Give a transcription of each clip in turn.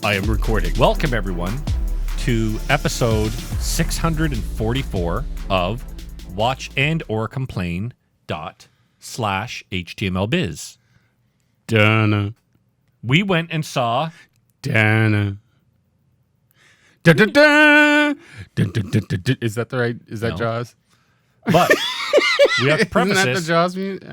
I am recording. Welcome, everyone, to episode 644 of Watch and or Complain /HTMLbiz. Dana. We went and saw Dana. Da, da, da. Dun, dun, dun, dun, dun. Is that the right? Is that No. Jaws? but we have to preface Isn't that the this. Jaws music?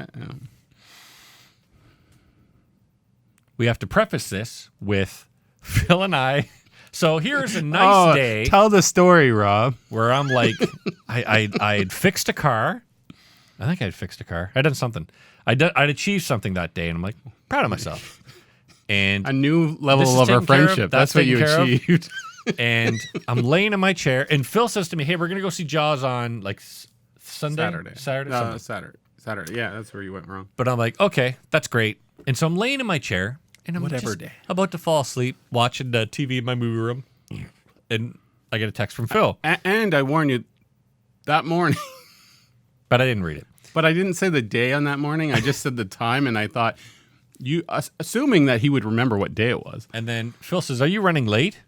We have to preface this with Phil and I. So here's a nice day Tell the story, Rob. where I'm like, I'd fixed a car. I think I'd fixed a car. I'd done something. I'd achieved something that day, and I'm like, proud of myself. And A new This level is of our taken care of. friendship. That's That's what you taken care of. achieved. and I'm laying in my chair, and Phil says to me, "Hey, we're gonna go see Jaws on like Sunday, Saturday." No, Saturday. Yeah, that's where you went wrong. But I'm like, okay, that's great. And so I'm laying in my chair, and I'm Whatever just day. about to fall asleep, watching the TV in my movie room, and I get a text from Phil, And I warned you that morning, but I didn't read it. but I didn't say the day on that morning. I just said the time, and I thought assuming that he would remember what day it was. And then Phil says, "Are you running late?"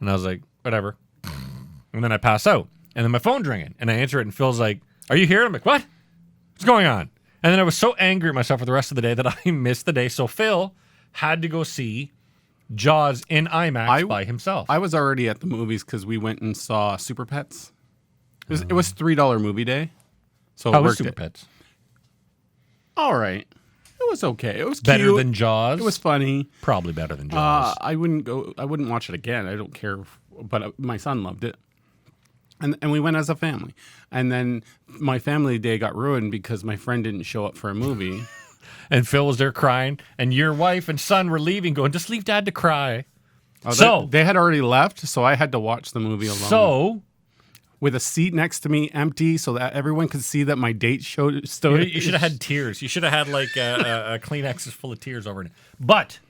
And I was like, "Whatever." And then I pass out, and then my phone's ringing, and I answer it, and Phil's like, "Are you here?" I'm like, "What? What's going on?" And then I was so angry at myself for the rest of the day that I missed the day. So Phil had to go see Jaws in IMAX by himself. I was already at the movies because we went and saw Super Pets. It was $3 movie day, so How it was worked Super it. Pets? All right, it was okay. It was Better cute. than Jaws? It was funny. Probably better than Jaws. I wouldn't watch it again. I don't care, but my son loved it, and we went as a family. And then my family day got ruined because my friend didn't show up for a movie. And Phil was there crying, and your wife and son were leaving, going, "Just leave Dad to cry." Oh, So- they had already left, so I had to watch the movie alone. So with a seat next to me empty, so that everyone could see that my date you should have had tears. You should have had like a Kleenex full of tears over it. But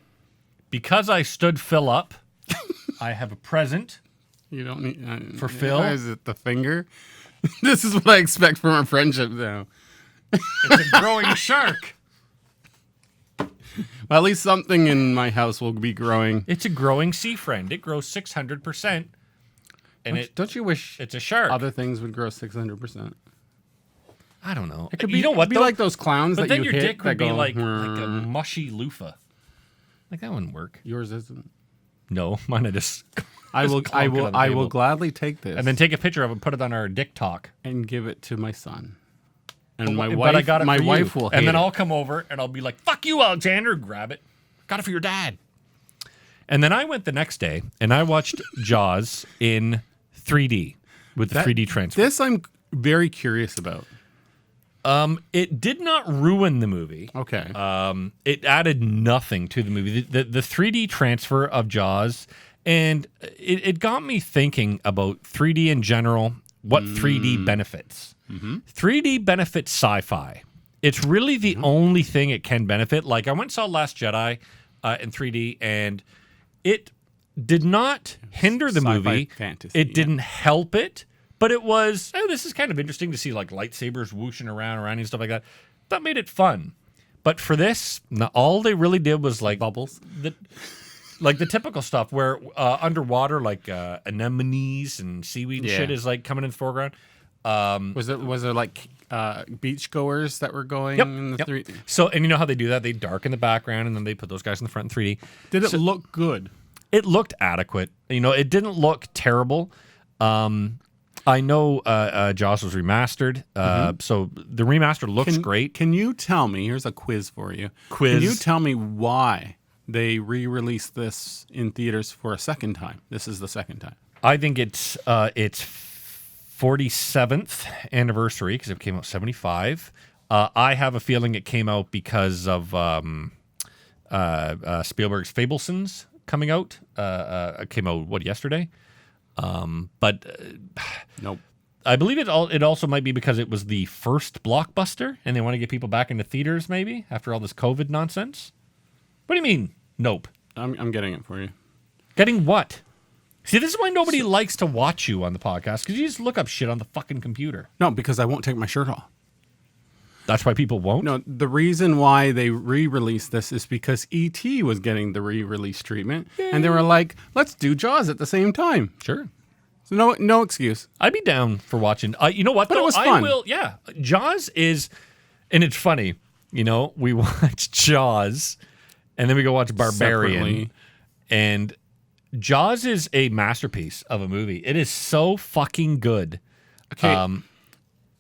because I stood Phil up, I have a present. You don't need For Phil? Is it the finger? This is what I expect from our friendship now. It's a growing shark. Well, at least something in my house will be growing. It's a growing sea friend. It grows 600%. And Don't you wish it's a shark. other things would grow 600%? I don't know. It could You know what, be though? like those clowns But that then you your hit dick that would be go, like a mushy loofah. Like that wouldn't work. Yours isn't. No, mine I just I will table. gladly take this and then take a picture of it and put it on our dick talk. and give it to my son. And my But wife, I got it my for wife you. will hate And then it. I'll come over and I'll be like, "Fuck you, Alexander," grab it. Got it for your dad. And then I went the next day and I watched Jaws in 3D with the 3D transfer. This I'm very curious about. It did not ruin the movie. Okay. It added nothing to the movie. The 3D transfer of Jaws, and it got me thinking about 3D in general, what 3D benefits. 3D benefits sci-fi. It's really the only thing it can benefit. Like I went and saw Last Jedi in 3D, and it did not hinder the Sci-fi movie. fantasy, It yeah. didn't help it, but it was, this is kind of interesting to see like lightsabers whooshing around and stuff like that. That made it fun. But for this, all they really did was like Bubbles. Like the typical stuff where underwater, like anemones and seaweed and Yeah. shit is like coming in the foreground. Was there like beachgoers that were going in the 3D? So, and you know how they do that? They darken the background and then they put those guys in the front in 3D. Did it look good? It looked adequate. You know, it didn't look terrible. I know Jaws was remastered, so the remaster looks great. Can you tell me? Here's a quiz for you. Quiz. Can you tell me why they re-released this in theaters for a second time? This is the second time. I think it's 47th anniversary because it came out 75. I have a feeling it came out because of Spielberg's Fablesons coming out. It came out yesterday. But Nope. I believe it also might be because it was the first blockbuster and they want to get people back into theaters maybe after all this COVID nonsense. What do you mean? Nope. I'm getting it for you. Getting what? See, this is why nobody likes to watch you on the podcast, because you just look up shit on the fucking computer. No, because I won't take my shirt off. That's why people won't? No, the reason why they re-released this is because E.T. was getting the re-release treatment, and they were like, let's do Jaws at the same time. Sure. So no excuse. I'd be down for watching. You know what? But though? it was fun. Yeah. Jaws is, and it's funny. You know, we watch Jaws, and then we go watch Barbarian, Separately. and Jaws is a masterpiece of a movie. It is so fucking good. Okay.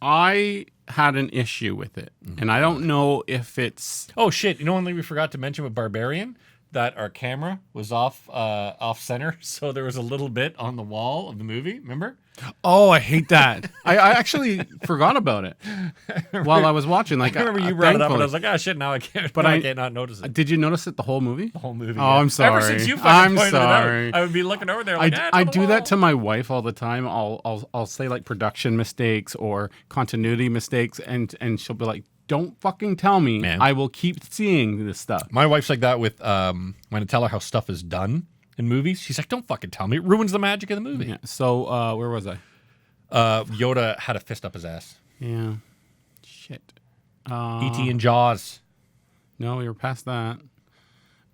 I had an issue with it, and I don't know if it's... Oh shit! You know one thing we forgot to mention with Barbarian, that our camera was off center, so there was a little bit on the wall of the movie. Remember? Oh, I hate that. I actually forgot about it while I was watching. Like, I remember you brought it up, and I thankfully. was like, "Ah, shit! Now I can't. But Now I I- can't not notice it." Did you notice it the whole movie? The whole movie. Oh, yeah. I'm sorry. Ever since you fucking I'm pointed sorry. it out, I would be looking over there. I, Like, I do that to my wife all the time. I'll say like production mistakes or continuity mistakes, and she'll be like, "Don't fucking tell me. Man. I will keep seeing this stuff." My wife's like that with when I tell her how stuff is done in movies. She's like, "Don't fucking tell me. It ruins the magic of the movie." Yeah. So where was I? Yoda had a fist up his ass. Yeah. Shit. E.T. and Jaws. No, we were past that.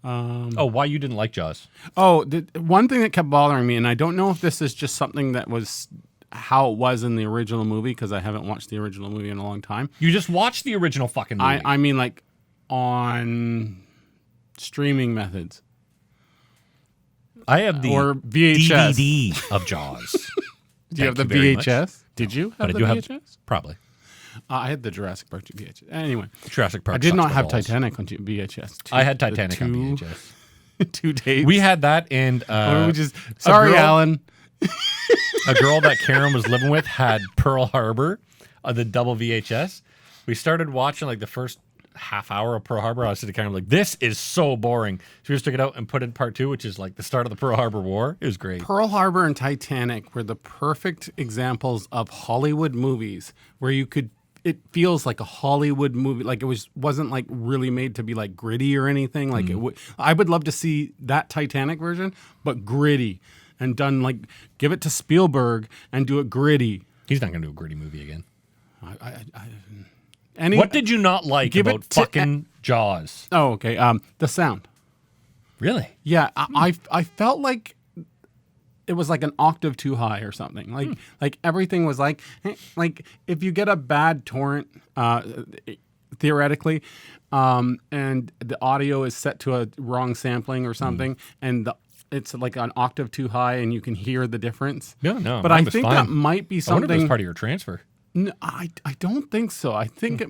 Oh, why you didn't like Jaws? Oh, the one thing that kept bothering me, and I don't know if this is just something that was how it was in the original movie because I haven't watched the original movie in a long time. You just watched the original fucking movie. I mean, like on streaming methods. I have the Or VHS. DVD of Jaws. Do you have the Thank you very much. VHS? Did you have But I the do VHS? have probably I had the Jurassic Park VHS. Anyway, Jurassic Park. I did sucks not the have balls. Titanic on VHS. I had Titanic on VHS. 2 days. We had that, and Or we just sorry, girl- Alan. a girl that Karen was living with had Pearl Harbor, the double VHS. We started watching like the first half hour of Pearl Harbor. I was sitting kind of like, this is so boring. So we just took it out and put in part 2, which is like the start of the Pearl Harbor War. It was great. Pearl Harbor and Titanic were the perfect examples of Hollywood movies where you could. It feels like a Hollywood movie. Like it wasn't like really made to be like gritty or anything. Like it would. I would love to see that Titanic version, but gritty and done like give it to Spielberg and do it gritty. He's not going to do a gritty movie again. Any, What did you not like Give it about to- fucking Jaws? Oh, okay. The sound. Really? Yeah, I felt like it was like an octave too high or something. Like everything was like if you get a bad torrent, theoretically, and the audio is set to a wrong sampling or something, and it's like an octave too high, and you can hear the difference. No. But mine I was think fine. that might be I wonder if it was something. part of your transfer. No, I don't think so. I think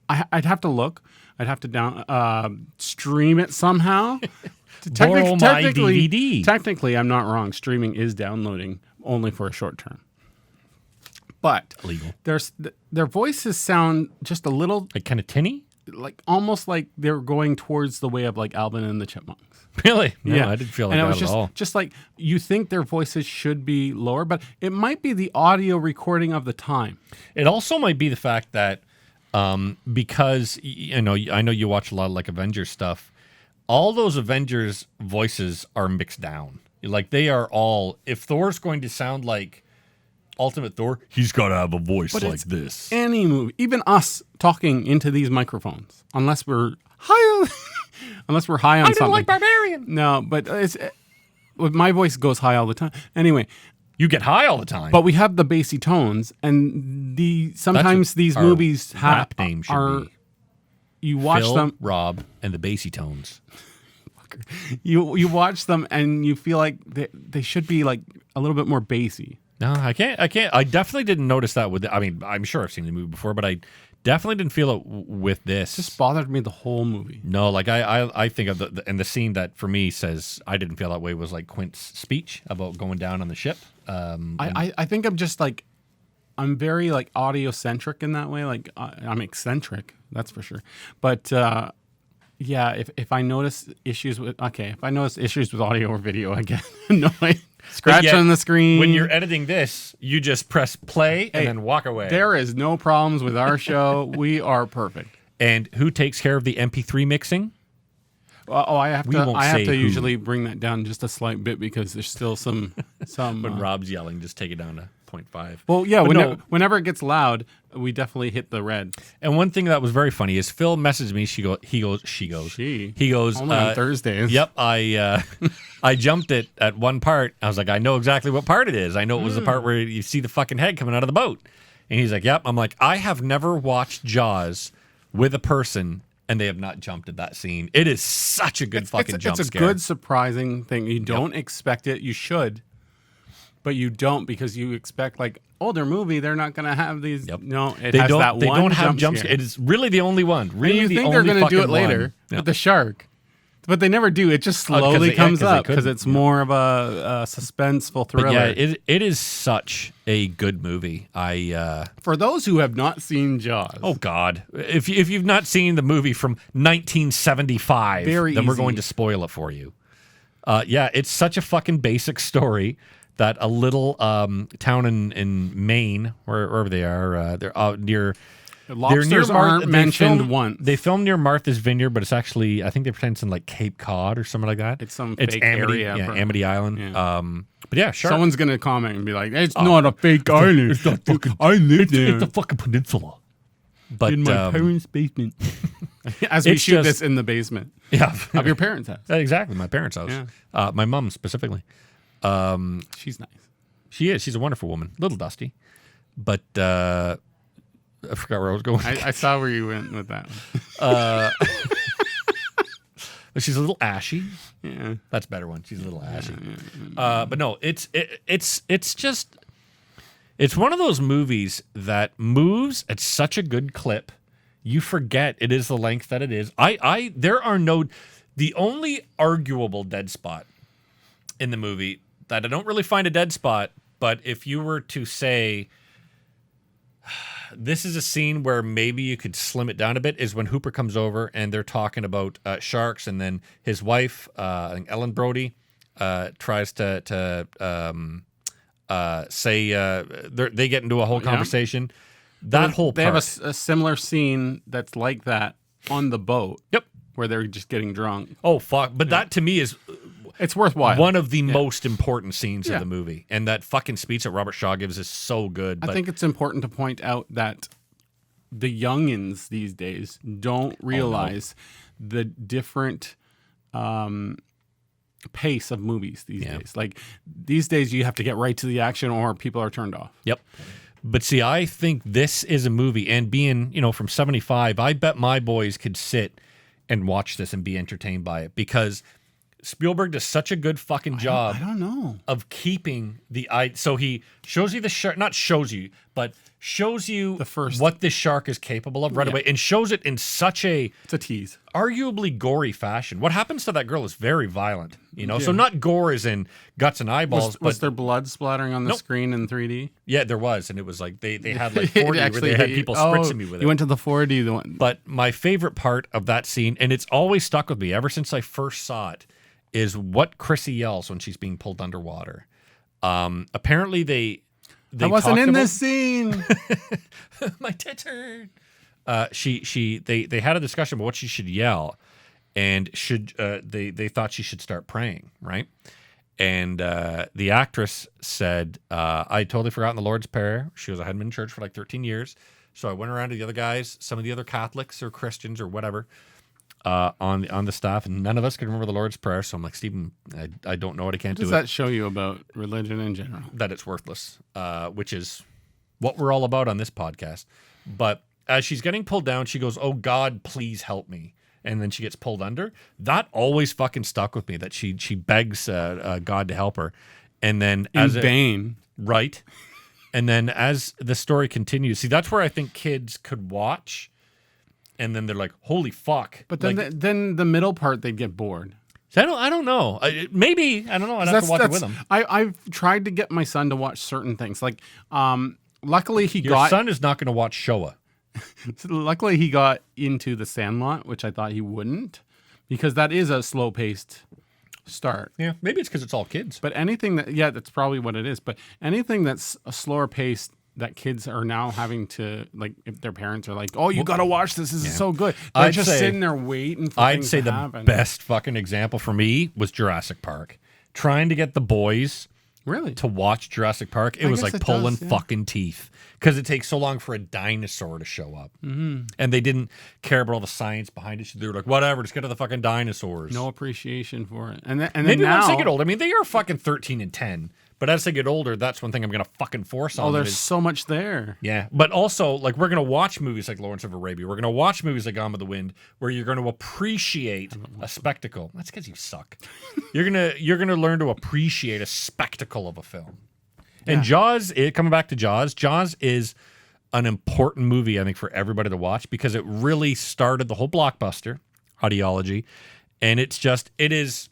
I'd have to look. I'd have to stream it somehow. Borrow my DVD. Technically, I'm not wrong. Streaming is downloading only for a short term. But Illegal. their voices sound just a little Like kind of tinny? like almost like they're going towards the way of like Alvin and the Chipmunks. Really? No, I didn't feel like and that it was at all. just like you think their voices should be lower, but it might be the audio recording of the time. It also might be the fact that because I know you watch a lot of like Avengers stuff. All those Avengers voices are mixed down. Like they are all. If Thor's going to sound like Ultimate Thor, he's got to have a voice But like it's this. Any movie, even us talking into these microphones, unless we're high, unless we're high on I didn't something. like Barbarian. No, but my voice goes high all the time. Anyway, You get high all the time. but we have the bassy tones, and sometimes what these our movies rap name should are. be. You watch Phil, them. Rob, and the bassy tones. You watch them, and you feel like they should be like a little bit more bassy. No, I can't. I definitely didn't notice that with. I mean, I'm sure I've seen the movie before, but I definitely didn't feel it with this. Just bothered me the whole movie. No, like I think of the scene that for me says I didn't feel that way was like Quint's speech about going down on the ship. I think I'm just like I'm very like audio centric in that way. Like I'm eccentric, that's for sure. But yeah, if I notice issues with audio or video, I get annoyed. Scratch yet, on the screen. When you're editing this, you just press play and then walk away. There is no problems with our show. We are perfect. And who takes care of the MP3 mixing? I have We to. won't I have say to who. usually bring that down just a slight bit because there's still some. When Rob's yelling, just take it down to 0.5. Well, yeah, But whenever it gets loud, we definitely hit the red. And one thing that was very funny is Phil messaged me. He goes, Only on Thursdays. Yep, I jumped it at one part. I was like, I know exactly what part it is. I know it was the part where you see the fucking head coming out of the boat. And he's like, yep. I'm like, I have never watched Jaws with a person and they have not jumped at that scene. It is such a good fucking jump scare. It's a good, surprising thing. You don't expect it. You should, but you don't because you expect like older movie. They're not going to have these. Yep. No, they don't have jump scare. It is really the only one. Really, and you think they're going to do it later with the shark. But they never do. It just slowly comes up because it's more of a suspenseful thriller. But yeah, it is such a good movie. For those who have not seen Jaws. Oh, God. If you've not seen the movie from 1975, then we're going to spoil it for you. Yeah, it's such a fucking basic story that a little town in Maine, wherever they are, they're near... Lobsters aren't mentioned once. They filmed near Martha's Vineyard, but it's actually, I think they pretend it's in like Cape Cod or something like that. It's some fake area. Yeah, Amity Island. Yeah. But yeah, sure. Someone's going to comment and be like, it's not a fake island. It's not fucking, I live there. It's a fucking peninsula. But, in my parents' basement. As we shoot this in the basement. Yeah. Of your parents' house. Exactly, my parents' house. Yeah. My mom specifically. She's nice. She is. She's a wonderful woman. A little dusty. But... I forgot where I was going. I saw where you went with that one. She's a little ashy. Yeah, that's a better one. She's a little ashy. But no, it's just one of those movies that moves at such a good clip. You forget it is the length that it is. The only arguable dead spot in the movie that I don't really find a dead spot, but if you were to say, this is a scene where maybe you could slim it down a bit, is when Hooper comes over and they're talking about sharks, and then his wife, I think Ellen Brody, tries to say they get into a whole conversation. That whole part. They have a similar scene that's like that on the boat. Yep. Where they're just getting drunk. Oh, fuck. But that to me is... It's worthwhile. One of the most important scenes of the movie. And that fucking speech that Robert Shaw gives is so good. I think it's important to point out that the youngins these days don't realize the different pace of movies these days. Like, these days you have to get right to the action or people are turned off. Yep. But see, I think this is a movie, and being, from 75, I bet my boys could sit and watch this and be entertained by it, because Spielberg does such a good fucking job. I don't know. Of keeping the eye. So he shows you the shark, not shows you, but shows you what this shark is capable of right away, and shows it in such it's a tease, arguably gory fashion. What happens to that girl is very violent, So not gore as in guts and eyeballs. Was there blood splattering on the screen in 3D? Yeah, there was, and it was like they had like 4D where they had people spritzing me with it. You went to the 4D one. But my favorite part of that scene, and it's always stuck with me ever since I first saw it, is what Chrissy yells when she's being pulled underwater. Apparently they I wasn't in this scene. My tits hurt. They had a discussion about what she should yell, and they thought she should start praying, right? And the actress said, I totally forgotten the Lord's Prayer. She goes, I hadn't been in church for like 13 years. So I went around to the other guys, some of the other Catholics or Christians or whatever, on the staff, and none of us could remember the Lord's Prayer. So I'm like, Stephen, I don't know it. I can't do it. What does that show you about religion in general? That it's worthless, which is what we're all about on this podcast. But as she's getting pulled down, she goes, oh, God, please help me. And then she gets pulled under. That always fucking stuck with me, that she begs God to help her. And then in vain. Right. And then as the story continues, see, that's where I think kids could watch, and then they're like, holy fuck. But then, then the middle part, they'd get bored. I don't know. Maybe. I don't know. I'd have to watch it with them. I've tried to get my son to watch certain things. Like, luckily Your son is not going to watch Showa. Luckily he got into The Sandlot, which I thought he wouldn't, because that is a slow-paced start. Yeah, maybe it's because it's all kids. But anything that's probably what it is. But anything that's a slower pace that kids are now having to, like, if their parents are like, oh, you got to watch this. This is so good. They're just sitting there waiting for things to happen. The best fucking example for me was Jurassic Park. Trying to get the boys Really? to watch Jurassic Park. It was guess like it pulling does, yeah. fucking teeth because it takes so long for a dinosaur to show up. Mm-hmm. And they didn't care about all the science behind it. They were like, whatever, just get to the fucking dinosaurs. No appreciation for it. And then Maybe now, once they get older. I mean, they are fucking 13 and 10. But as they get older, that's one thing I'm going to fucking force on oh, them there's is- so much there. Yeah, but also, like, we're going to watch movies like Lawrence of Arabia. We're going to watch movies like Gone with the Wind, where you're going to appreciate a spectacle. That's because you suck. You're gonna learn to appreciate a spectacle of a film. And Jaws, coming back to Jaws, Jaws is an important movie, I think, for everybody to watch because it really started the whole blockbuster ideology, and it is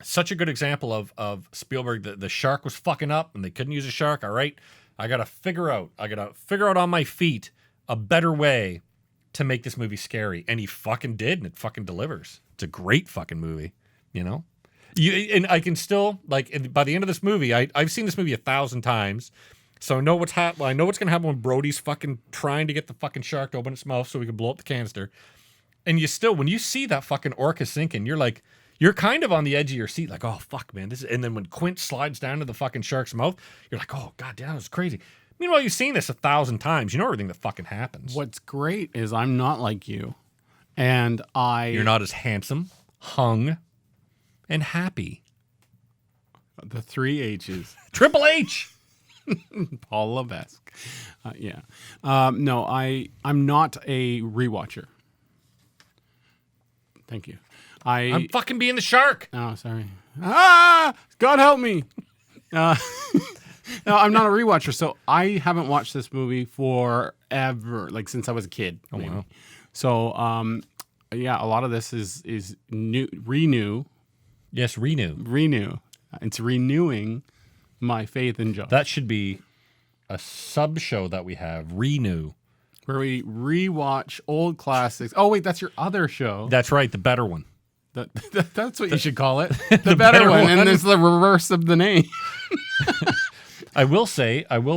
such a good example of Spielberg. The shark was fucking up and they couldn't use a shark. All right, I got to figure out on my feet a better way to make this movie scary. And he fucking did, and it fucking delivers. It's a great fucking movie, you know? And I can still, like, by the end of this movie, I've seen this movie 1,000 times. So I know what's happening. I know what's going to happen when Brody's fucking trying to get the fucking shark to open its mouth so we can blow up the canister. And when you see that fucking orca sinking, you're kind of on the edge of your seat, like, oh, fuck, man. And then when Quint slides down to the fucking shark's mouth, you're like, oh, god damn, that was crazy. Meanwhile, you've seen this 1,000 times. You know everything that fucking happens. What's great is I'm not like you. And You're not as handsome, hung, and happy. The 3 H's. Triple H! Paul Levesque. Yeah. No, I'm not a rewatcher. Thank you. I'm fucking being the shark. Oh, sorry. God help me. No, I'm not a rewatcher, so I haven't watched this movie forever, like since I was a kid. Oh, maybe. wow. So, yeah, a lot of this is renew. Yes, renew. It's renewing my faith in Jaws. That should be a sub show that we have, Renew. Where we rewatch old classics. Oh, wait, that's your other show. That's right, the better one. That's what you should call it. The better one. And it's the reverse of the name. I will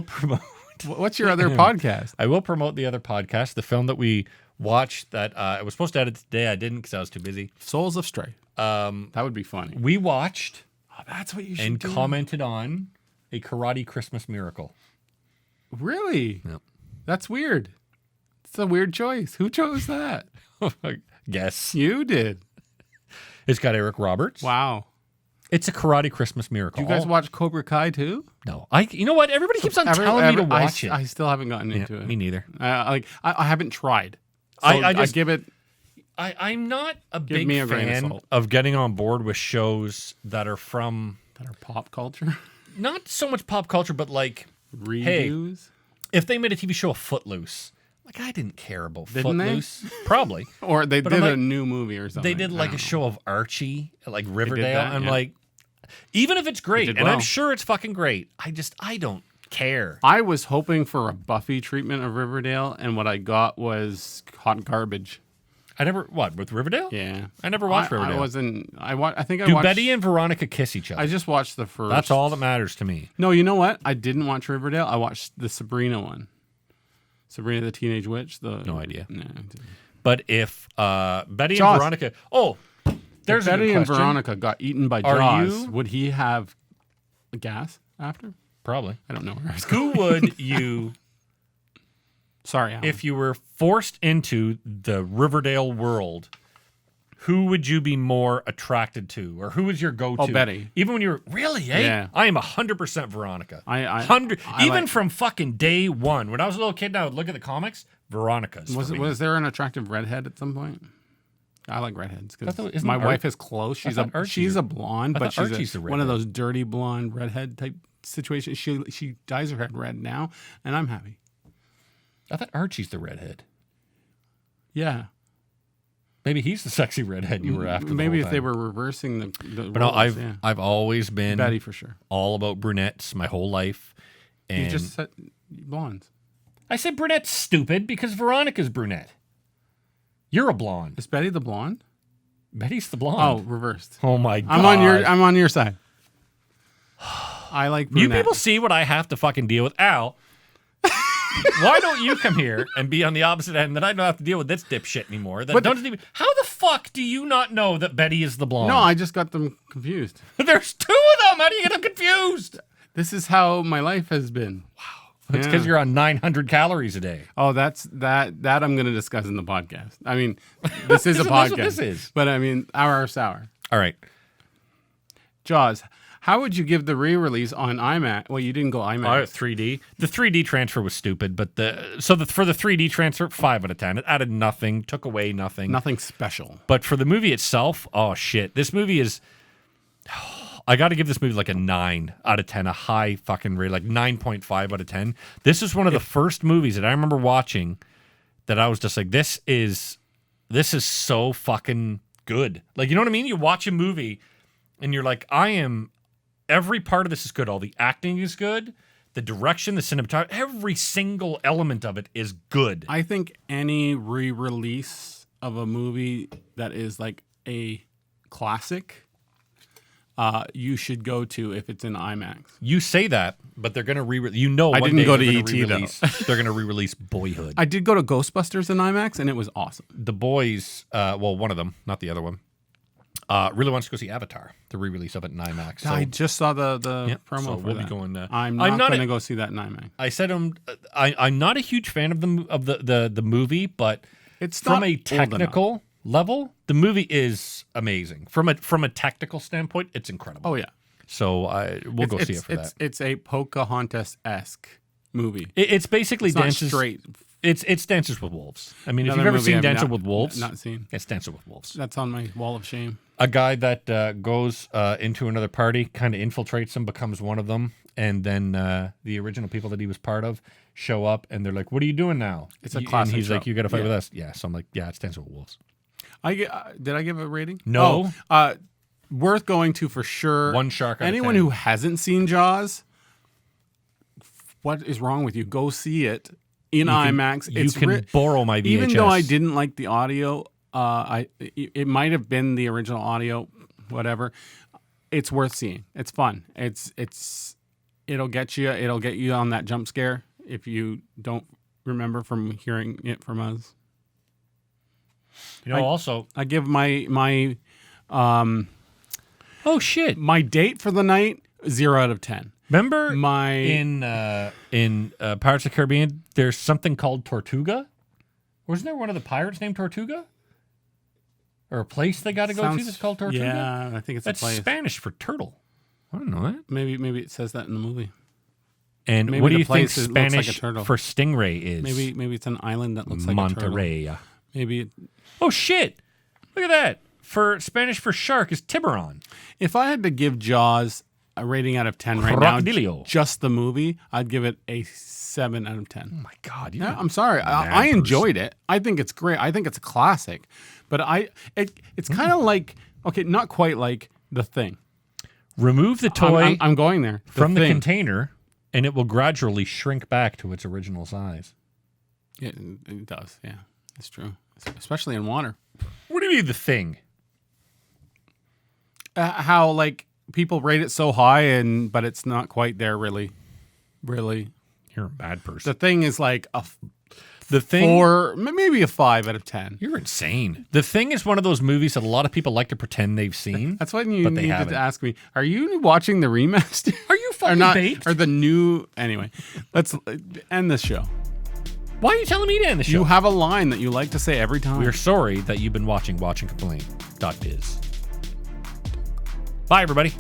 promote. What's your other podcast? I will promote the other podcast, the film that we watched that I was supposed to edit today. I didn't because I was too busy. Souls of Stray. That would be funny. We watched That's what you should and do. commented on A Karate Christmas Miracle. Really? Yep. That's weird. It's a weird choice. Who chose that? Guess. You did. It's got Eric Roberts. Wow. It's A Karate Christmas Miracle. Do you guys watch Cobra Kai too? No. You know what? Everybody keeps on telling me to watch it. I still haven't gotten into it. Me neither. I haven't tried. So I I give it. I'm not a big me a grain of fan salt. of getting on board with shows that are from That are pop culture. not so much pop culture, but like Redos. if they made a TV show of Footloose, like I didn't care about Didn't they? Footloose. Probably. Or they But did I'm a like- new movie or something. They did like I a don't show of Archie, like Riverdale. that, I'm yeah. like, even if it's great, did and I'm well. sure it's fucking great, I don't care. know. I was hoping for a Buffy treatment of Riverdale, and what I got was hot garbage. I never with Riverdale. Yeah, I never watched Riverdale. I wasn't. I think I Do watched. Betty and Veronica kiss each other? I just watched the first. That's all that matters to me. No, you know what? I didn't watch Riverdale. I watched the Sabrina one. Sabrina the Teenage Witch. No idea. No, I didn't. But if Betty Jaws. and Veronica, there's if a good Betty and question. Veronica got eaten by Are Jaws, you- would he have gas after? Probably. I don't know where I was Who going. would you, Sorry, Alan. if you were forced into the Riverdale world, who would you be more attracted to? Or who was your go-to? Oh, Betty. Even when you were, really, eh? Yeah. I am 100% Veronica. I 100, I even like- from fucking day one. When I was a little kid and I would look at the comics, Veronica's for me. Was there an attractive redhead at some point? I like redheads I thought- because isn't my Ar- wife is close. She's thought Archie's she's a- a blonde, I but thought she's Archie's the one of redhead. those dirty blonde redhead type situations. She dyes her head red now, and I'm happy. I thought Archie's the redhead. Yeah, Maybe he's the sexy redhead you were after. the maybe whole if they time. were reversing the But no, roles, yeah. I've always been Betty for sure. all about brunettes my whole life. You And just said blondes. I said brunette's stupid because Veronica's brunette. You're a blonde. Is Betty the blonde? Betty's the Oh, blonde. reversed. Oh my god. I'm on your side. I like You brunette. people see what I have to fucking deal with. Al, why don't you come here and be on the opposite end that I don't have to deal with this dipshit anymore? That But- don't even, how the fuck do you not know that Betty is the blonde? No, I just got them confused. There's two of them. How do you get them confused? This is how my life has been. It's because you're on 900 calories a day. Oh, that I'm going to discuss in the podcast. I mean, this is a podcast. That's what this is. But I mean, hour sour. All right. Jaws. How would you give the re-release on IMAX? Well, you didn't go IMAX. 3D. The 3D transfer was stupid, but for the 3D transfer, 5 out of 10. It added nothing, took away nothing. Nothing special. But for the movie itself, oh shit. This movie is I got to give this movie like a 9 out of 10, a high fucking rate, like 9.5 out of 10. This is one of the first movies that I remember watching that I was just like, this is so fucking good. Like, you know what I mean? You watch a movie and you're like, every part of this is good. All the acting is good. The direction, the cinematography, every single element of it is good. I think any re-release of a movie that is like a classic, you should go to if it's in IMAX. You say that, but they're going to re-release. I didn't go to E.T. though. They're going to re-release Boyhood. I did go to Ghostbusters in IMAX, and it was awesome. The boys, one of them, not the other one, really wants to go see Avatar, the re-release of it in IMAX. So, I just saw the promo so for we'll that. be going. I'm not going to go see that in IMAX. I said I'm not a huge fan of the movie, but it's from a technical level, the movie is amazing. From a technical standpoint, it's incredible. Oh yeah. So we'll go see it for that. It's a Pocahontas-esque movie. It's basically It's not Dances. straight. It's Dances with Wolves. I mean, if Another you've ever movie seen I've Dances not- with Wolves, Not seen. it's Dances with Wolves. That's on my wall of shame. A guy that goes into another party, kind of infiltrates them, becomes one of them, and then the original people that he was part of show up, and they're like, "What are you doing now?" It's a classic And he's like, trope. "You got to fight Yeah. with us." Yeah. So I'm like, "Yeah, it's Dances with Wolves." Did I give a rating? No. Oh, worth going to for sure. One shark out of Anyone 10. who hasn't seen Jaws, what is wrong with you? Go see it in IMAX. You can borrow my VHS. Even though I didn't like the audio, it might have been the original audio, whatever. It's worth seeing. It's fun. It'll get you. It'll get you on that jump scare if you don't remember from hearing it from us. You know, also, I give my oh shit! my date for the night 0 out of 10. Remember My in Pirates of the Caribbean, there's something called Tortuga. Wasn't there one of the pirates named Tortuga? Or a place they got to go to that's called Tortuga? Yeah, I think it's That's a place. Spanish for turtle. I don't know that. Maybe it says that in the movie. And Maybe what do the you think place looks like a Spanish turtle. for stingray is? Maybe it's an island that looks like a turtle. Monterey. Maybe Oh shit! Look at that. For Spanish for shark is tiburon. if I had to give Jaws a rating out of 10 right now, Crocodilio. just the movie, I'd give it a 7 out of 10. Oh my god! Yeah, I'm sorry. I enjoyed it. I think it's great. I think it's a classic. But it's kind of like, okay, not quite like The Thing. Remove the toy I'm going there. from the Thing. container, and it will gradually shrink back to its original size. Yeah, it does. Yeah, it's true. Especially in water. What do you mean the thing? How like people rate it so high, but it's not quite there. Really. You're a bad person. The Thing is like The Thing. 4, maybe a 5 out of 10. You're insane. The Thing is one of those movies that a lot of people like to pretend they've seen. That's why you But they needed haven't. to ask me. Are you watching the remaster? Are you or fucking not? baked? Or the new? Anyway, let's end this show. Why are you telling me to end the show? You have a line that you like to say every time. We're sorry that you've been watching WatchingComplain.biz. Bye, everybody.